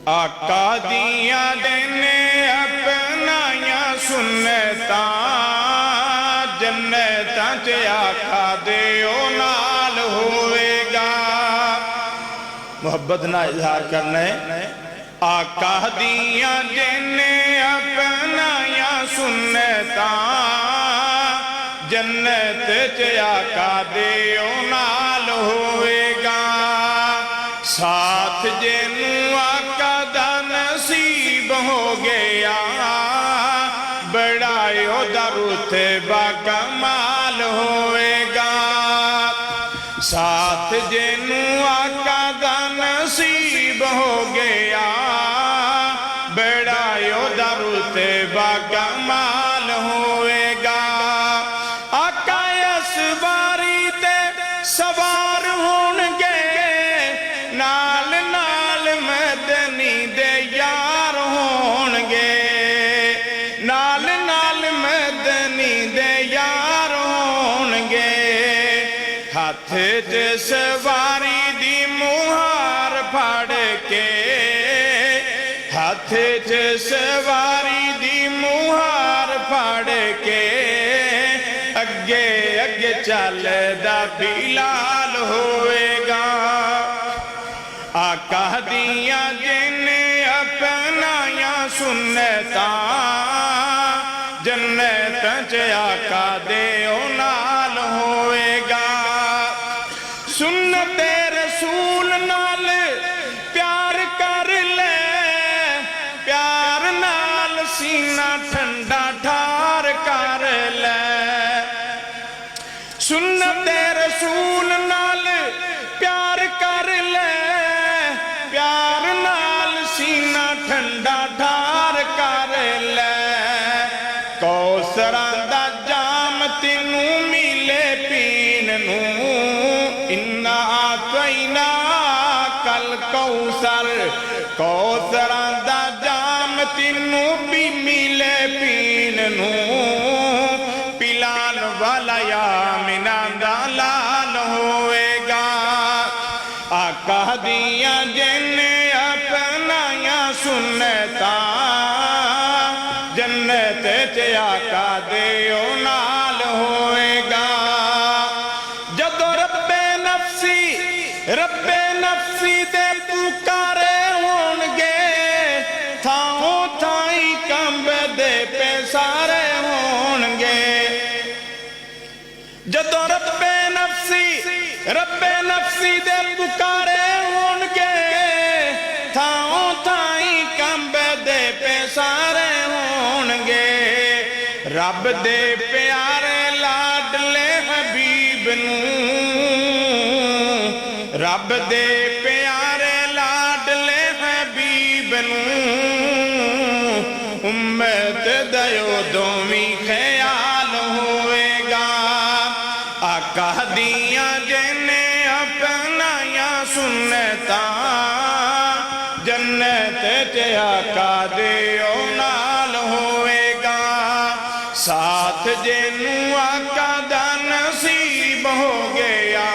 آقا دیاں دینے اپنائیاں سنتاں جنتاں چے آقا دیو نال ہوئے گا. محبت نہ اظہار کرنے آقا دیاں دینے اپنائیاں سنتاں جنت چے آقا دیو نال ہوئے گا. ساتھ جنوں آقا دا نصیب ہو گیا بڑا یودا رتبہ کمال ہوئے گا. ساتھ جنوں آقا دا نصیب ہو گیا بڑا یودا رتبہ کمال ہوئے گا. آقا اسواری تے سوار ہونگے نال نال مدنی دے یار ہونگے نال نال مدنی دے یار ہونگے. ہاتھ چ سواری دی مہار پھڑ کے ہاتھ چ سواری دی مہار پھڑ کے اگے اگے چل دا بلال ہوئے گا. آقا دیاں جنہیں اپنائیاں سنتاں جنت چے آقا دیو نال ہوئے گا. سنت رسول نال پیار کر لے پیار نال سینہ ٹھنڈا ٹھار کر لے. سنت رسول نال پیار کر لے پیار نال سینہ ٹھنڈا ٹھار کر لے. کوثراں دا جام تینوں ملے پین نوں اِنَّا أَعْطَيْنَاكَ الْكَوْثَرَ. کوثراں دا جام تینوں بھی ملے پین نوں پلان والا یامنہ دا لال ہوئے گا. آقا دیاں جنہیں اپنائیاں سنتاں جنت چے آقا دیو نال ہوئے گا. جدو رب نفسی دے پکارے ہونگے تھاؤں تھائی کمب دے پیسارے ہونگے. جدو رب نفسی دے پکارے ہونگے تھاؤں تھائی کمب دے پیسارے ہونگے. رب دے پیارے لاڈلے حبیب نوں رب دے پیارے لاڈلے حبیب نوں امت دیو دومی خیال ہوئے گا. آقا دیاں جنہیں اپنائیاں سنتاں جنت چے آقا دیو نال ہوئے گا. ساتھ جنوں آقا دا نصیب ہو گیا